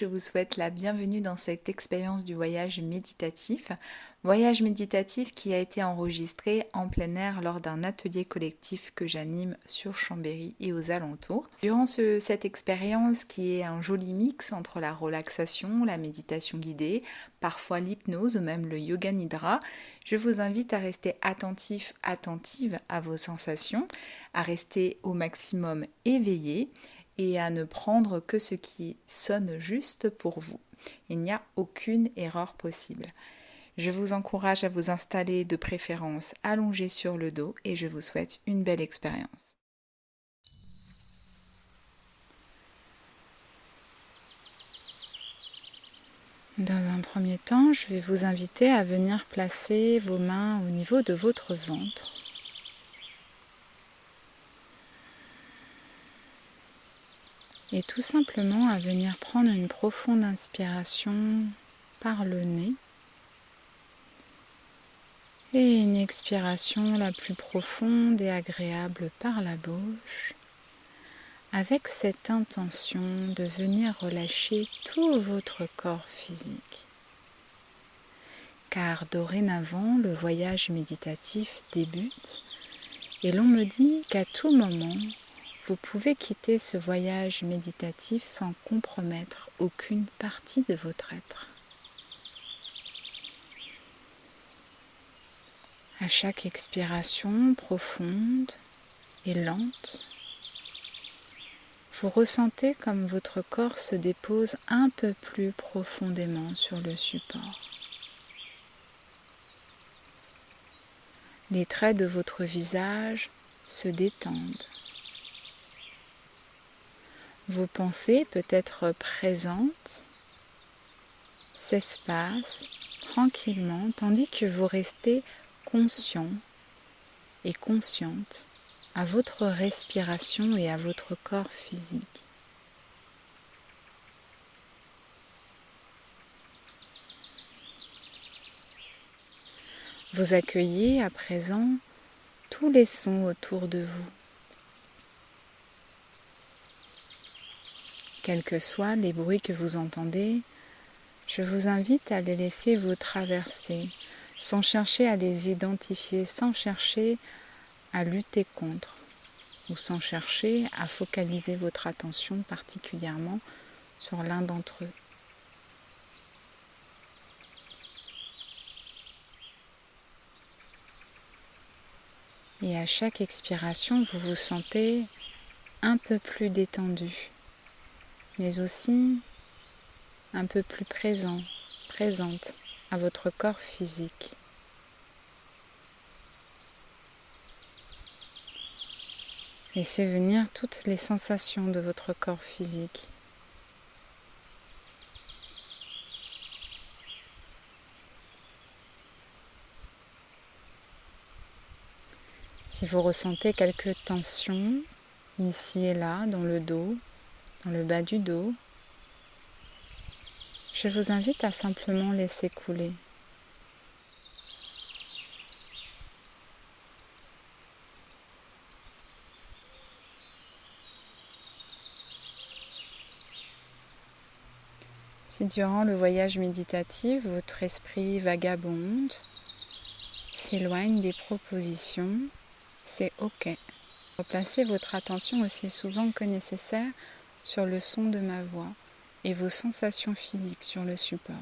je vous souhaite la bienvenue dans cette expérience du voyage méditatif. Voyage méditatif qui a été enregistré en plein air lors d'un atelier collectif que j'anime sur Chambéry et aux alentours. Durant cette expérience qui est un joli mix entre la relaxation, la méditation guidée, parfois l'hypnose ou même le yoga nidra, je vous invite à rester attentif, attentive à vos sensations, à rester au maximum éveillé et à ne prendre que ce qui sonne juste pour vous. Il n'y a aucune erreur possible. Je vous encourage à vous installer de préférence allongé sur le dos et je vous souhaite une belle expérience. Dans un premier temps, je vais vous inviter à venir placer vos mains au niveau de votre ventre. Et tout simplement à venir prendre une profonde inspiration par le nez et une expiration la plus profonde et agréable par la bouche, avec cette intention de venir relâcher tout votre corps physique. Car dorénavant, le voyage méditatif débute et l'on me dit qu'à tout moment, vous pouvez quitter ce voyage méditatif sans compromettre aucune partie de votre être. À chaque expiration profonde et lente, vous ressentez comme votre corps se dépose un peu plus profondément sur le support. Les traits de votre visage se détendent. Vos pensées, peut-être présentes, s'espacent tranquillement tandis que vous restez conscient et consciente à votre respiration et à votre corps physique. Vous accueillez à présent tous les sons autour de vous. Quels que soient les bruits que vous entendez, je vous invite à les laisser vous traverser, sans chercher à les identifier, sans chercher à lutter contre, ou sans chercher à focaliser votre attention particulièrement sur l'un d'entre eux. Et à chaque expiration, vous vous sentez un peu plus détendu, mais aussi un peu plus présente à votre corps physique. Laissez venir toutes les sensations de votre corps physique. Si vous ressentez quelques tensions ici et là dans le dos, dans le bas du dos, je vous invite à simplement laisser couler. Si durant le voyage méditatif, votre esprit vagabonde, s'éloigne des propositions, c'est OK. Replacez votre attention aussi souvent que nécessaire sur le son de ma voix et vos sensations physiques sur le support.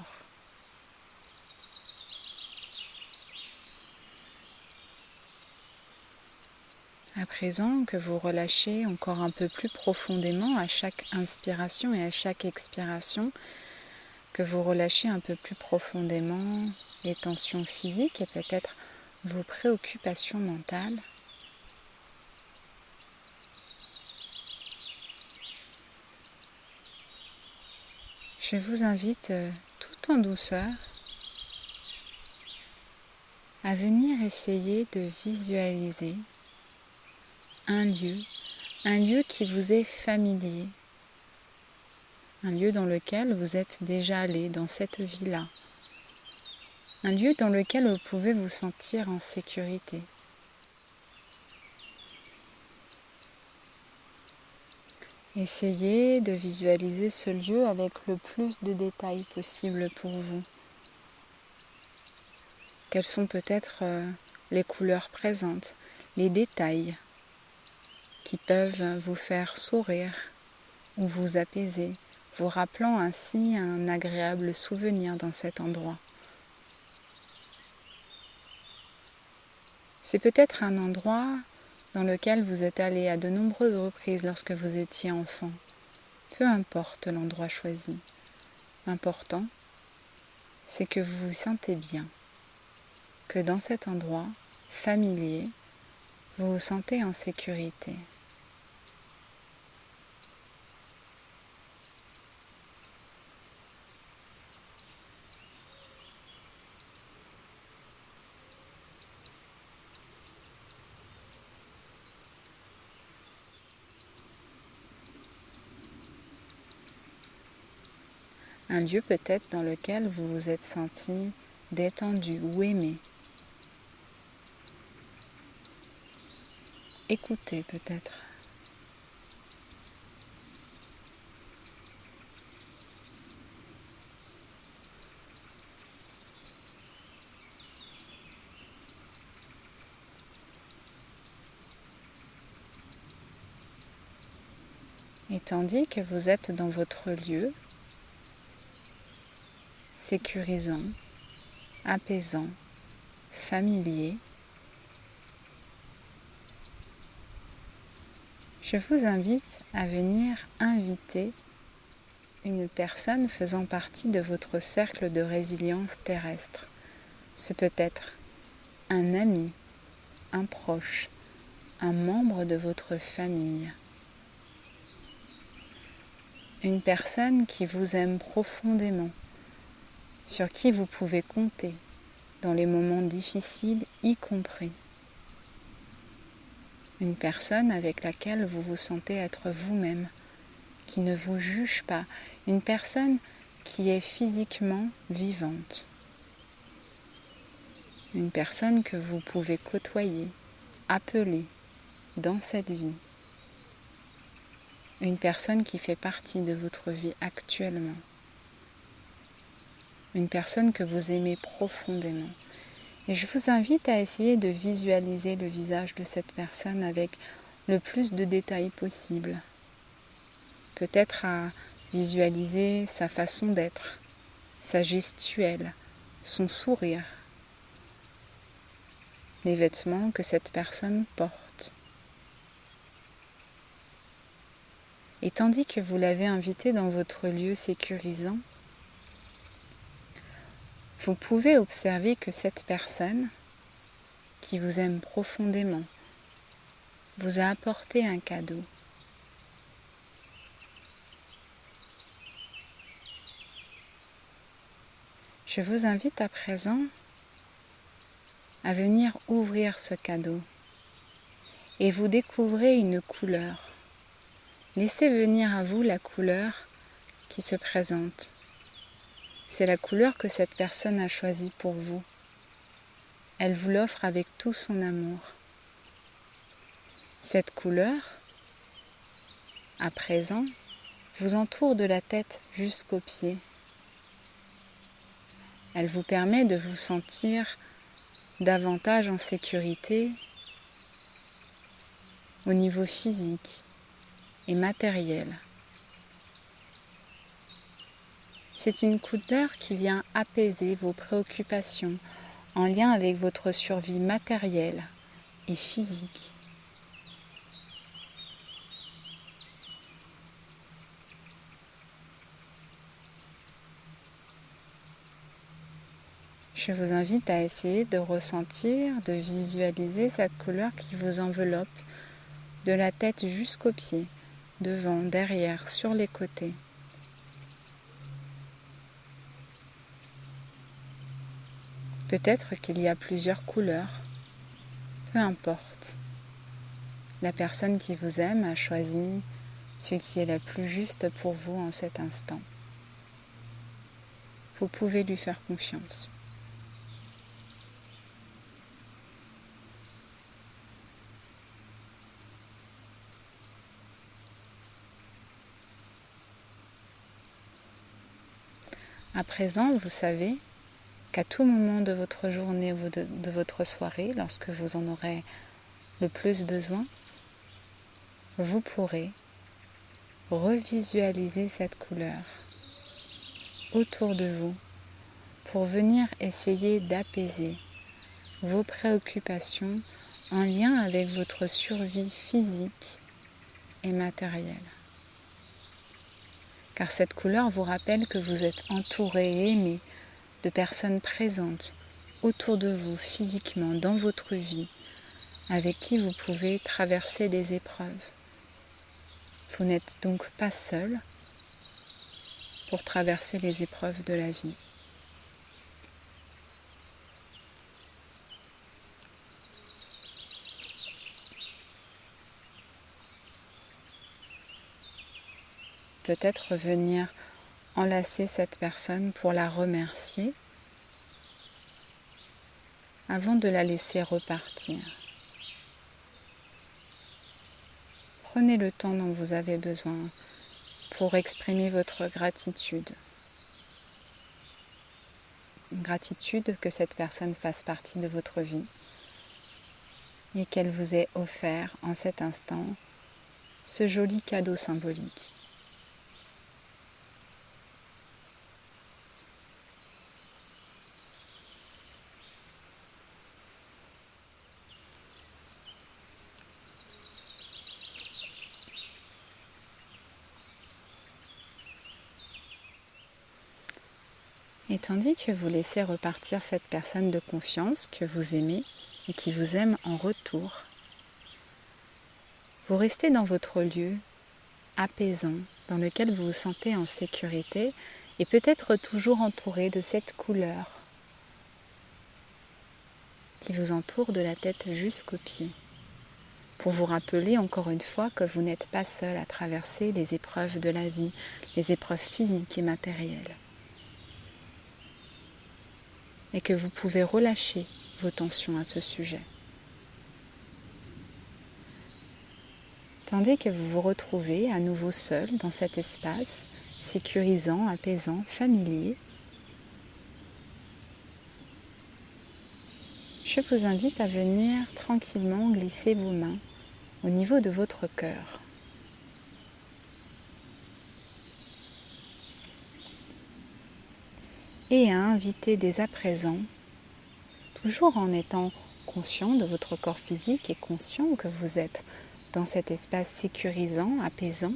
À présent que vous relâchez encore un peu plus profondément à chaque inspiration et à chaque expiration, que vous relâchez un peu plus profondément les tensions physiques et peut-être vos préoccupations mentales, je vous invite tout en douceur à venir essayer de visualiser un lieu qui vous est familier, un lieu dans lequel vous êtes déjà allé dans cette vie-là, un lieu dans lequel vous pouvez vous sentir en sécurité. Essayez de visualiser ce lieu avec le plus de détails possible pour vous. Quelles sont peut-être les couleurs présentes, les détails qui peuvent vous faire sourire ou vous apaiser, vous rappelant ainsi un agréable souvenir dans cet endroit. C'est peut-être un endroit dans lequel vous êtes allé à de nombreuses reprises lorsque vous étiez enfant. Peu importe l'endroit choisi. L'important, c'est que vous vous sentez bien, que dans cet endroit familier, vous vous sentez en sécurité. Un lieu peut-être dans lequel vous vous êtes senti détendu ou aimé. Écoutez peut-être. Et tandis que vous êtes dans votre lieu, sécurisant, apaisant, familier, je vous invite à venir inviter une personne faisant partie de votre cercle de résilience terrestre. Ce peut être un ami, un proche, un membre de votre famille. Une personne qui vous aime profondément, sur qui vous pouvez compter dans les moments difficiles y compris. Une personne avec laquelle vous vous sentez être vous-même, qui ne vous juge pas, une personne qui est physiquement vivante. Une personne que vous pouvez côtoyer, appeler dans cette vie. Une personne qui fait partie de votre vie actuellement. Une personne que vous aimez profondément. Et je vous invite à essayer de visualiser le visage de cette personne avec le plus de détails possible. Peut-être à visualiser sa façon d'être, sa gestuelle, son sourire, les vêtements que cette personne porte. Et tandis que vous l'avez invité dans votre lieu sécurisant, vous pouvez observer que cette personne, qui vous aime profondément, vous a apporté un cadeau. Je vous invite à présent à venir ouvrir ce cadeau et vous découvrez une couleur. Laissez venir à vous la couleur qui se présente. C'est la couleur que cette personne a choisie pour vous. Elle vous l'offre avec tout son amour. Cette couleur, à présent, vous entoure de la tête jusqu'aux pieds. Elle vous permet de vous sentir davantage en sécurité au niveau physique et matériel. C'est une couleur qui vient apaiser vos préoccupations en lien avec votre survie matérielle et physique. Je vous invite à essayer de ressentir, de visualiser cette couleur qui vous enveloppe de la tête jusqu'aux pieds, devant, derrière, sur les côtés. Peut-être qu'il y a plusieurs couleurs, peu importe. La personne qui vous aime a choisi ce qui est la plus juste pour vous en cet instant. Vous pouvez lui faire confiance. À présent, vous savez qu'à tout moment de votre journée ou de votre soirée, lorsque vous en aurez le plus besoin, vous pourrez revisualiser cette couleur autour de vous pour venir essayer d'apaiser vos préoccupations en lien avec votre survie physique et matérielle. Car cette couleur vous rappelle que vous êtes entouré et aimé de personnes présentes autour de vous physiquement dans votre vie, avec qui vous pouvez traverser des épreuves. Vous n'êtes donc pas seul pour traverser les épreuves de la vie. Peut-être venir enlacer cette personne pour la remercier avant de la laisser repartir. Prenez le temps dont vous avez besoin pour exprimer votre gratitude. Une gratitude que cette personne fasse partie de votre vie et qu'elle vous ait offert en cet instant ce joli cadeau symbolique. Et tandis que vous laissez repartir cette personne de confiance que vous aimez et qui vous aime en retour, vous restez dans votre lieu apaisant, dans lequel vous vous sentez en sécurité et peut-être toujours entouré de cette couleur qui vous entoure de la tête jusqu'aux pieds, pour vous rappeler encore une fois que vous n'êtes pas seul à traverser les épreuves de la vie, les épreuves physiques et matérielles, et que vous pouvez relâcher vos tensions à ce sujet. Tandis que vous vous retrouvez à nouveau seul dans cet espace, sécurisant, apaisant, familier, je vous invite à venir tranquillement glisser vos mains au niveau de votre cœur. Et à inviter dès à présent, toujours en étant conscient de votre corps physique et conscient que vous êtes dans cet espace sécurisant, apaisant,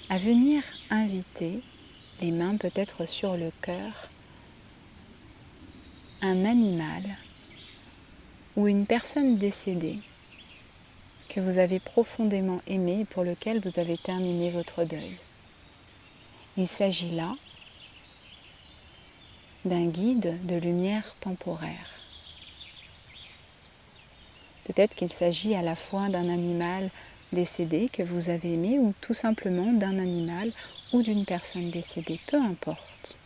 à venir inviter, les mains peut-être sur le cœur, un animal ou une personne décédée que vous avez profondément aimé et pour lequel vous avez terminé votre deuil. Il s'agit là d'un guide de lumière temporaire. Peut-être qu'il s'agit à la fois d'un animal décédé que vous avez aimé ou tout simplement d'un animal ou d'une personne décédée, peu importe.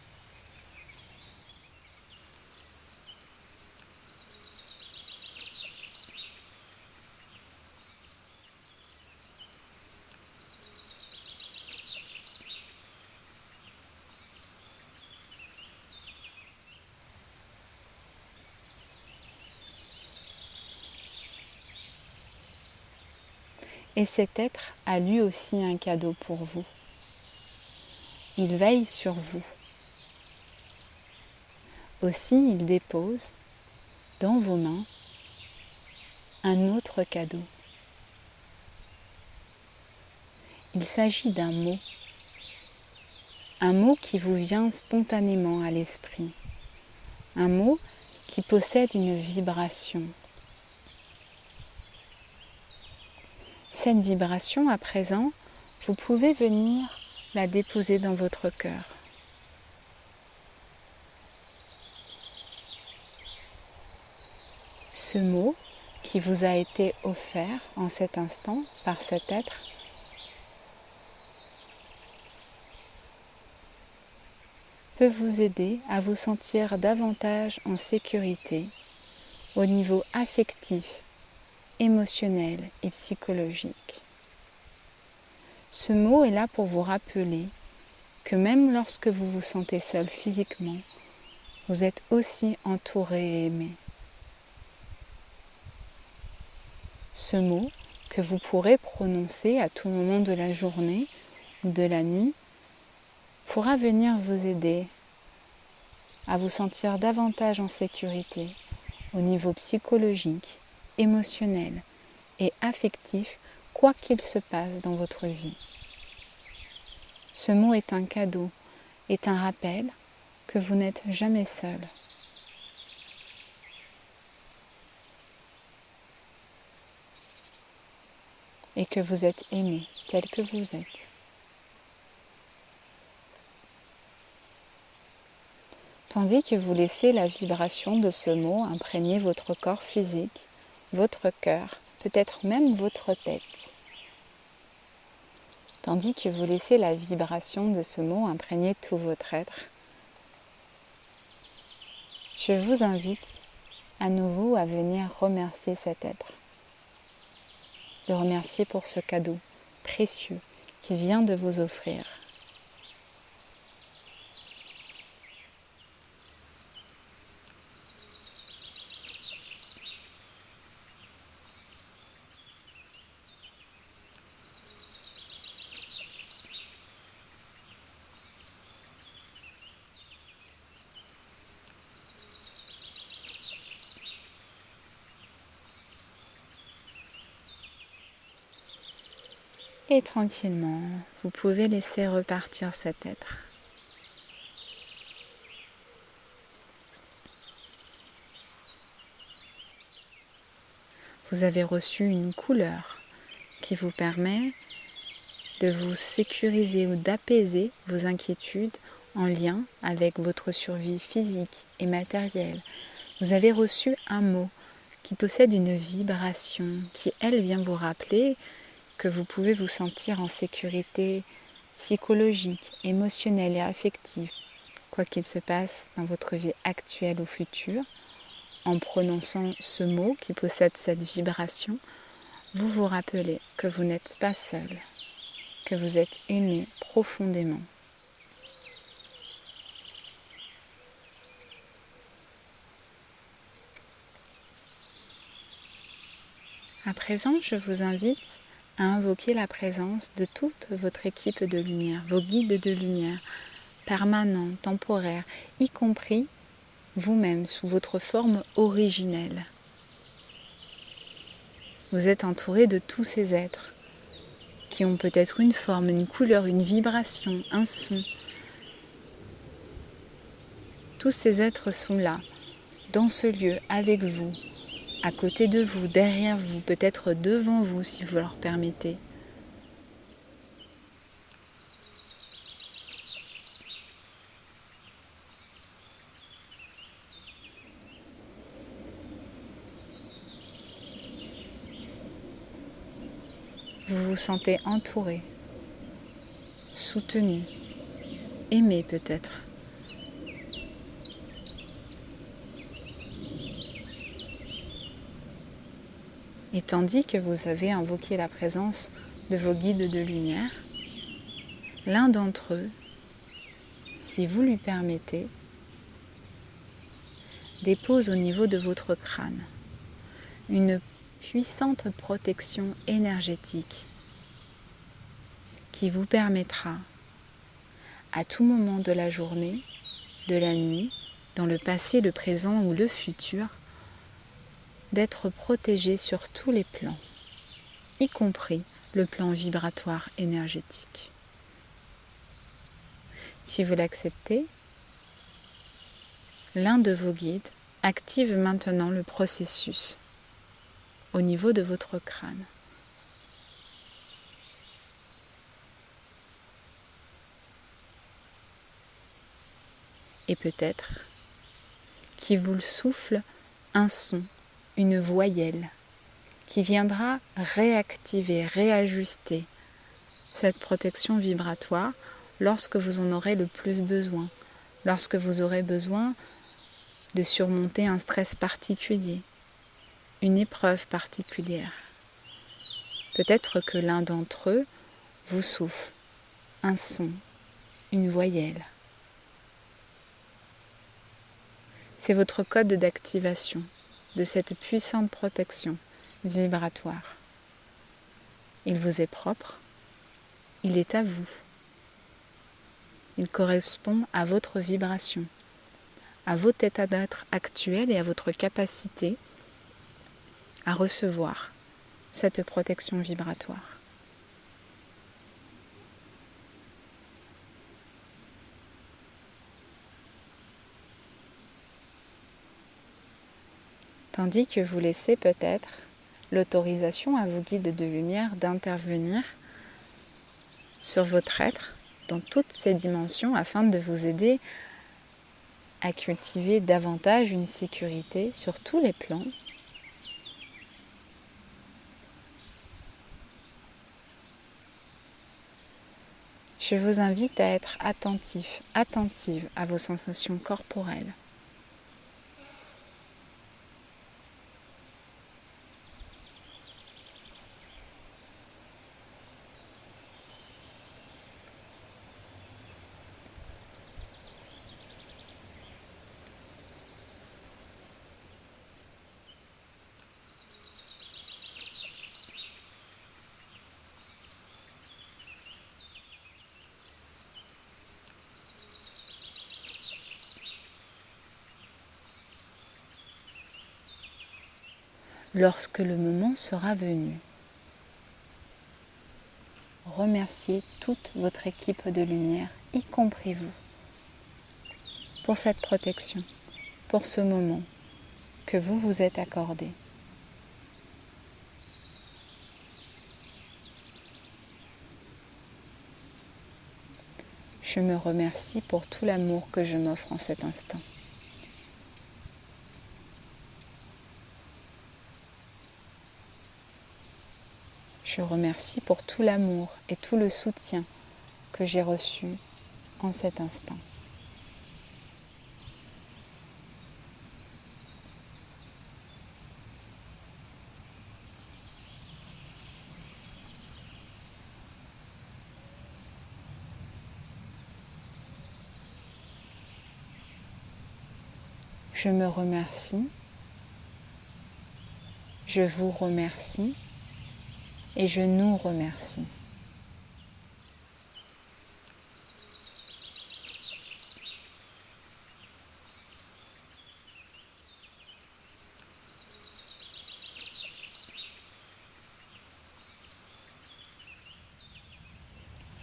Et cet être a lui aussi un cadeau pour vous. Il veille sur vous. Aussi, il dépose dans vos mains un autre cadeau. Il s'agit d'un mot qui vous vient spontanément à l'esprit, un mot qui possède une vibration. Cette vibration, à présent, vous pouvez venir la déposer dans votre cœur. Ce mot qui vous a été offert en cet instant par cet être peut vous aider à vous sentir davantage en sécurité au niveau affectif, émotionnel et psychologique. Ce mot est là pour vous rappeler que même lorsque vous vous sentez seul physiquement, vous êtes aussi entouré et aimé. Ce mot que vous pourrez prononcer à tout moment de la journée ou de la nuit pourra venir vous aider à vous sentir davantage en sécurité au niveau psychologique, émotionnel et affectif, quoi qu'il se passe dans votre vie. Ce mot est un cadeau, est un rappel que vous n'êtes jamais seul. Et que vous êtes aimé tel que vous êtes. Tandis que vous laissez la vibration de ce mot imprégner votre corps physique, votre cœur, peut-être même votre tête. Tandis que vous laissez la vibration de ce mot imprégner tout votre être, je vous invite à nouveau à venir remercier cet être. Le remercier pour ce cadeau précieux qu'il vient de vous offrir. Et tranquillement, vous pouvez laisser repartir cet être. Vous avez reçu une couleur qui vous permet de vous sécuriser ou d'apaiser vos inquiétudes en lien avec votre survie physique et matérielle. Vous avez reçu un mot qui possède une vibration qui, elle, vient vous rappeler que vous pouvez vous sentir en sécurité psychologique, émotionnelle et affective, quoi qu'il se passe dans votre vie actuelle ou future. En prononçant ce mot qui possède cette vibration, vous vous rappelez que vous n'êtes pas seul, que vous êtes aimé profondément. À présent, je vous invite à invoquer la présence de toute votre équipe de lumière, vos guides de lumière, permanents, temporaires, y compris vous-même sous votre forme originelle. Vous êtes entouré de tous ces êtres qui ont peut-être une forme, une couleur, une vibration, un son. Tous ces êtres sont là, dans ce lieu, avec vous, à côté de vous, derrière vous, peut-être devant vous si vous leur permettez. Vous vous sentez entouré, soutenu, aimé peut-être. Et tandis que vous avez invoqué la présence de vos guides de lumière, l'un d'entre eux, si vous lui permettez, dépose au niveau de votre crâne une puissante protection énergétique qui vous permettra à tout moment de la journée, de la nuit, dans le passé, le présent ou le futur, d'être protégé sur tous les plans, y compris le plan vibratoire énergétique. Si vous l'acceptez, l'un de vos guides active maintenant le processus au niveau de votre crâne. Et peut-être qu'il vous souffle un son, une voyelle, qui viendra réactiver, réajuster cette protection vibratoire lorsque vous en aurez le plus besoin, lorsque vous aurez besoin de surmonter un stress particulier, une épreuve particulière. . Peut-être que l'un d'entre eux vous souffle un son, une voyelle. C'est votre code d'activation de cette puissante protection vibratoire. Il vous est propre, il est à vous. Il correspond à votre vibration, à votre état d'être actuel et à votre capacité à recevoir cette protection vibratoire. Tandis que vous laissez peut-être l'autorisation à vos guides de lumière d'intervenir sur votre être dans toutes ces dimensions afin de vous aider à cultiver davantage une sécurité sur tous les plans. Je vous invite à être attentif, attentive à vos sensations corporelles. Lorsque le moment sera venu, remerciez toute votre équipe de lumière, y compris vous, pour cette protection, pour ce moment que vous vous êtes accordé. Je me remercie pour tout l'amour que je m'offre en cet instant. Je remercie pour tout l'amour et tout le soutien que j'ai reçu en cet instant. Je me remercie, je vous remercie et je nous remercie.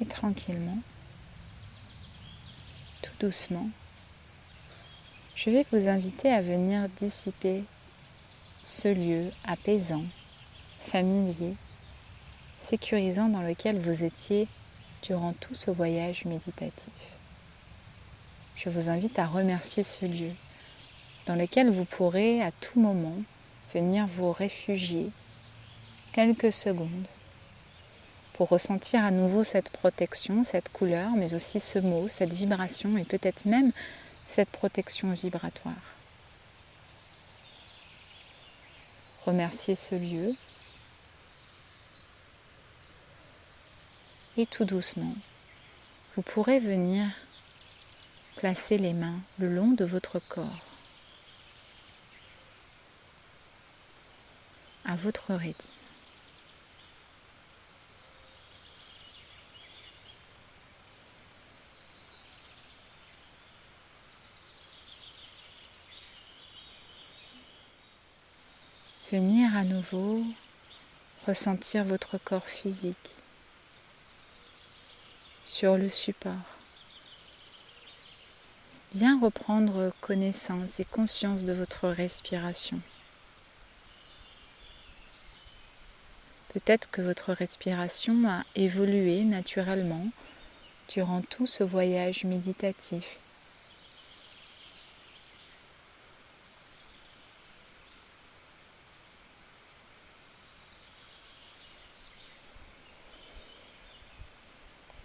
Et tranquillement, tout doucement, je vais vous inviter à venir dissiper ce lieu apaisant, familier, sécurisant dans lequel vous étiez durant tout ce voyage méditatif. Je vous invite à remercier ce lieu dans lequel vous pourrez à tout moment venir vous réfugier quelques secondes pour ressentir à nouveau cette protection, cette couleur, mais aussi ce mot, cette vibration et peut-être même cette protection vibratoire. Remerciez ce lieu et tout doucement, vous pourrez venir placer les mains le long de votre corps, à votre rythme. Venir à nouveau ressentir votre corps physique sur le support. Bien reprendre connaissance et conscience de votre respiration. Peut-être que votre respiration a évolué naturellement durant tout ce voyage méditatif.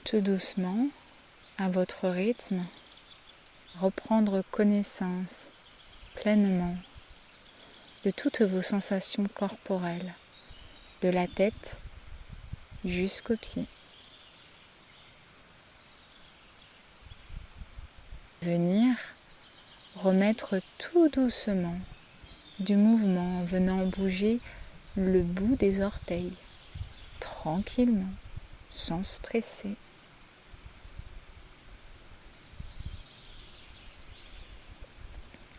Tout doucement, à votre rythme, reprendre connaissance pleinement de toutes vos sensations corporelles, de la tête jusqu'aux pieds. venir remettre tout doucement du mouvement en venant bouger le bout des orteils, tranquillement, sans se presser.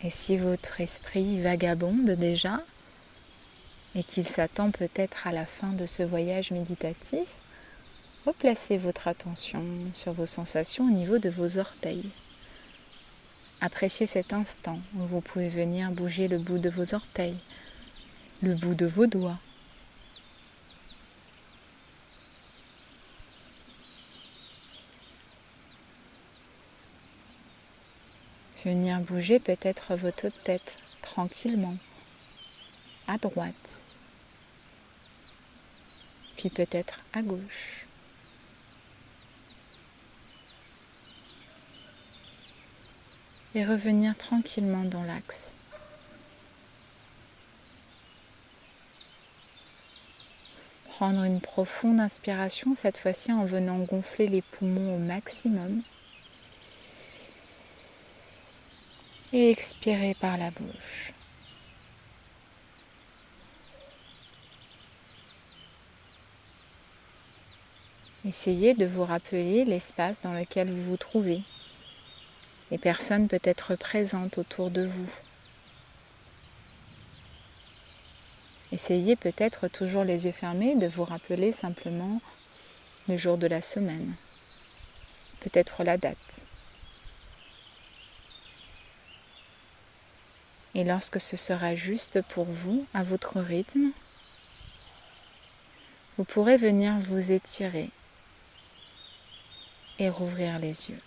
Et si votre esprit vagabonde déjà, et qu'il s'attend peut-être à la fin de ce voyage méditatif, replacez votre attention sur vos sensations au niveau de vos orteils. Appréciez cet instant où vous pouvez venir bouger le bout de vos orteils, le bout de vos doigts. Venir bouger peut-être votre tête tranquillement, à droite, puis peut-être à gauche. Et revenir tranquillement dans l'axe. Prendre une profonde inspiration, cette fois-ci en venant gonfler les poumons au maximum. Et expirer par la bouche. Essayez de vous rappeler l'espace dans lequel vous vous trouvez. Les personnes peut-être présentes autour de vous. Essayez peut-être toujours les yeux fermés de vous rappeler simplement le jour de la semaine, peut-être la date. Et lorsque ce sera juste pour vous, à votre rythme, vous pourrez venir vous étirer et rouvrir les yeux.